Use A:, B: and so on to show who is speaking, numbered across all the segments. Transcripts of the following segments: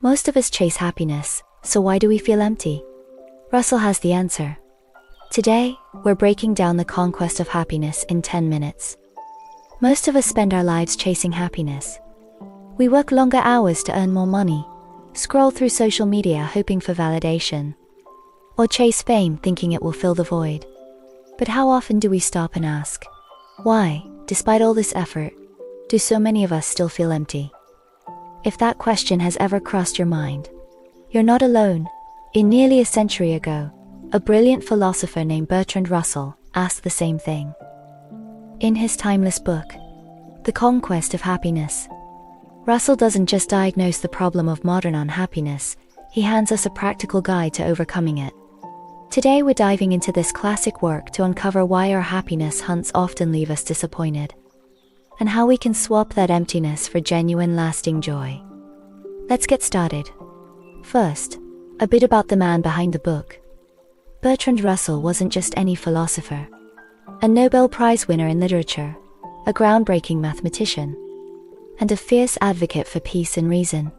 A: Most of us chase happiness, so why do we feel empty? Russell has the answer. Today, we're breaking down the conquest of happiness in 10 minutes. Most of us spend our lives chasing happiness. We work longer hours to earn more money, scroll through social media hoping for validation, or chase fame thinking it will fill the void. But how often do we stop and ask, why, despite all this effort, do so many of us still feel empty? If that question has ever crossed your mind, you're not alone. Nearly a century ago, a brilliant philosopher named Bertrand Russell asked the same thing. In his timeless book, The Conquest of Happiness, Russell doesn't just diagnose the problem of modern unhappiness, he hands us a practical guide to overcoming it. Today we're diving into this classic work to uncover why our happiness hunts often leave us disappointed, and how we can swap that emptiness for genuine lasting joy. Let's get started. First, a bit about the man behind the book. Bertrand Russell wasn't just any philosopher. A Nobel Prize winner in literature, a groundbreaking mathematician, and a fierce advocate for peace and reason.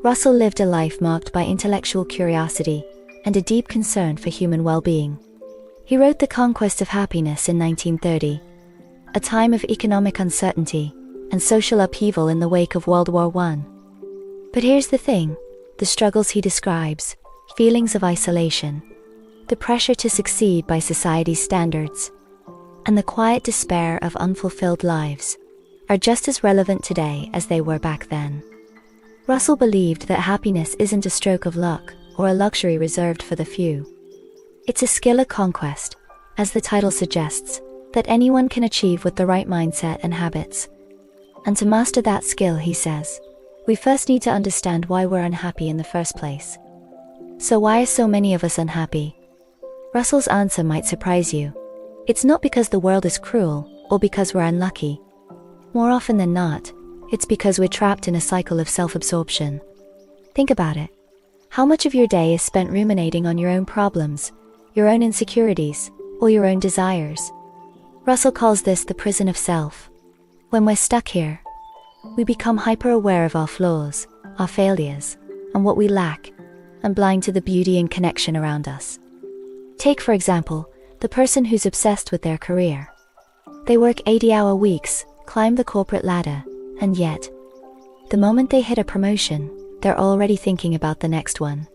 A: Russell lived a life marked by intellectual curiosity and a deep concern for human well-being. He wrote The Conquest of Happiness in 1930, a time of economic uncertainty and social upheaval in the wake of World War I. But here's the thing, the struggles he describes, feelings of isolation, the pressure to succeed by society's standards, and the quiet despair of unfulfilled lives, are just as relevant today as they were back then. Russell believed that happiness isn't a stroke of luck or a luxury reserved for the few. It's a skill of conquest, as the title suggests, that anyone can achieve with the right mindset and habits. And to master that skill, he says, we first need to understand why we're unhappy in the first place. So why are so many of us unhappy? Russell's answer might surprise you. It's not because the world is cruel, or because we're unlucky. More often than not, it's because we're trapped in a cycle of self-absorption. Think about it. How much of your day is spent ruminating on your own problems, your own insecurities, or your own desires? Russell calls this the prison of self. When we're stuck here, we become hyper-aware of our flaws, our failures, and what we lack, and blind to the beauty and connection around us. Take, for example, the person who's obsessed with their career. They work 80-hour weeks, climb the corporate ladder, and yet, the moment they hit a promotion, they're already thinking about the next one.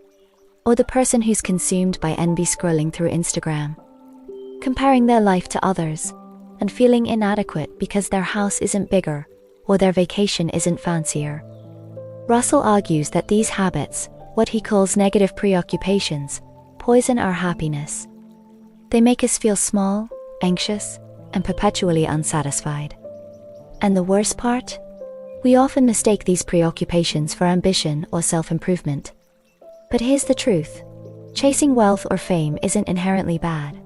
A: Or the person who's consumed by envy scrolling through Instagram, comparing their life to others, and feeling inadequate because their house isn't bigger, or their vacation isn't fancier. Russell argues that these habits, what he calls negative preoccupations, poison our happiness. They make us feel small, anxious, and perpetually unsatisfied. And the worst part? We often mistake these preoccupations for ambition or self-improvement. But here's the truth. Chasing wealth or fame isn't inherently bad.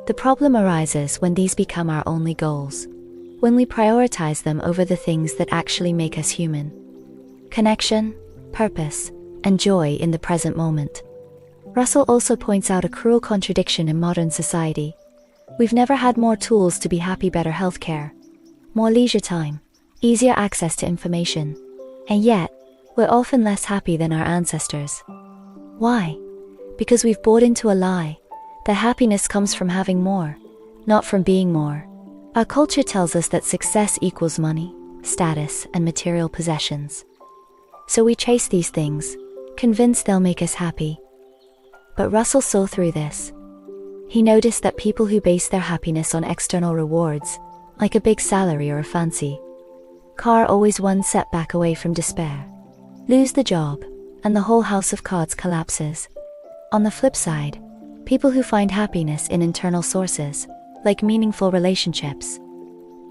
A: The problem arises when these become our only goals, when we prioritize them over the things that actually make us human. Connection, purpose, and joy in the present moment. Russell also points out a cruel contradiction in modern society. We've never had more tools to be happy, better healthcare, more leisure time, easier access to information, and yet, we're often less happy than our ancestors. Why? Because we've bought into a lie, that happiness comes from having more, not from being more. Our culture tells us that success equals money, status, and material possessions. So we chase these things, convinced they'll make us happy. But Russell saw through this. He noticed that people who base their happiness on external rewards, like a big salary or a fancy car, always one setback away from despair, lose the job, and the whole house of cards collapses. On the flip side, people who find happiness in internal sources, like meaningful relationships,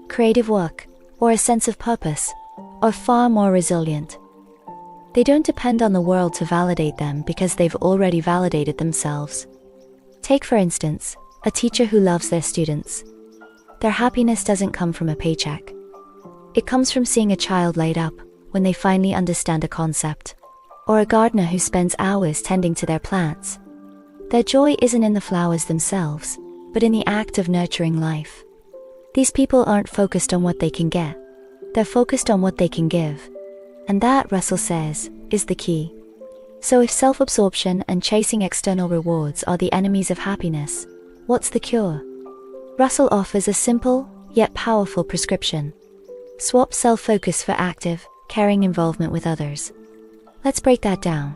A: creative work, or a sense of purpose, are far more resilient. They don't depend on the world to validate them because they've already validated themselves. Take, for instance, a teacher who loves their students. Their happiness doesn't come from a paycheck. It comes from seeing a child light up when they finally understand a concept, or a gardener who spends hours tending to their plants. Their joy isn't in the flowers themselves, but in the act of nurturing life. These people aren't focused on what they can get. They're focused on what they can give. And that, Russell says, is the key. So if self-absorption and chasing external rewards are the enemies of happiness, what's the cure? Russell offers a simple, yet powerful prescription. Swap self-focus for active, caring involvement with others. Let's break that down.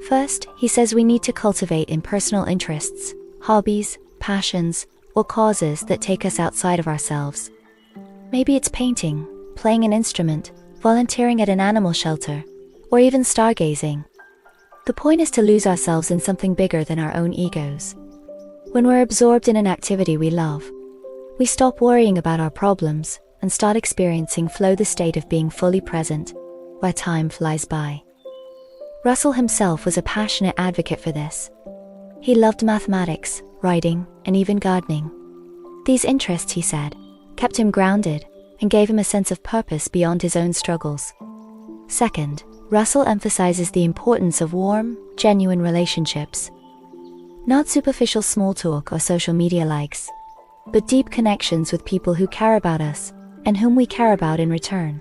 A: First, he says we need to cultivate impersonal interests, hobbies, passions, or causes that take us outside of ourselves. Maybe it's painting, playing an instrument, volunteering at an animal shelter, or even stargazing. The point is to lose ourselves in something bigger than our own egos. When we're absorbed in an activity we love, we stop worrying about our problems and start experiencing flow, the state of being fully present, where time flies by. Russell himself was a passionate advocate for this. He loved mathematics, writing, and even gardening. These interests, he said, kept him grounded and gave him a sense of purpose beyond his own struggles. Second, Russell emphasizes the importance of warm, genuine relationships. Not superficial small talk or social media likes, but deep connections with people who care about us and whom we care about in return.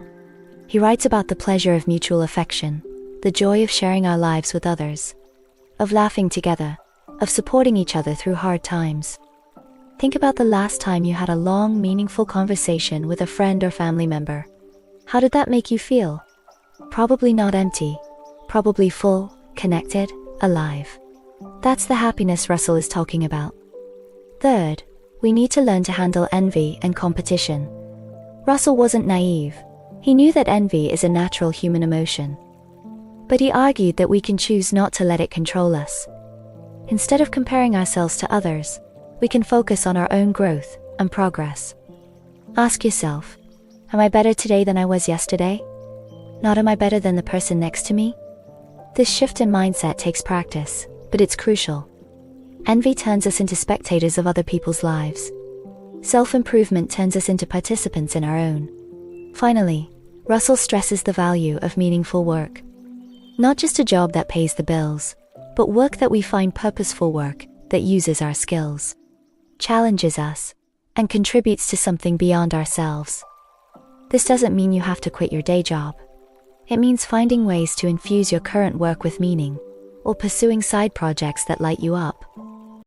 A: He writes about the pleasure of mutual affection, the joy of sharing our lives with others, of laughing together, of supporting each other through hard times. Think about the last time you had a long, meaningful conversation with a friend or family member. How did that make you feel? Probably not empty, probably full, connected, alive. That's the happiness Russell is talking about. Third, we need to learn to handle envy and competition. Russell wasn't naive. He knew that envy is a natural human emotion. But he argued that we can choose not to let it control us. Instead of comparing ourselves to others, we can focus on our own growth and progress. Ask yourself, am I better today than I was yesterday? Not am I better than the person next to me? This shift in mindset takes practice, but it's crucial. Envy turns us into spectators of other people's lives. Self-improvement turns us into participants in our own. Finally, Russell stresses the value of meaningful work. Not just a job that pays the bills, but work that we find purposeful, work that uses our skills, challenges us, and contributes to something beyond ourselves. This doesn't mean you have to quit your day job. It means finding ways to infuse your current work with meaning, or pursuing side projects that light you up.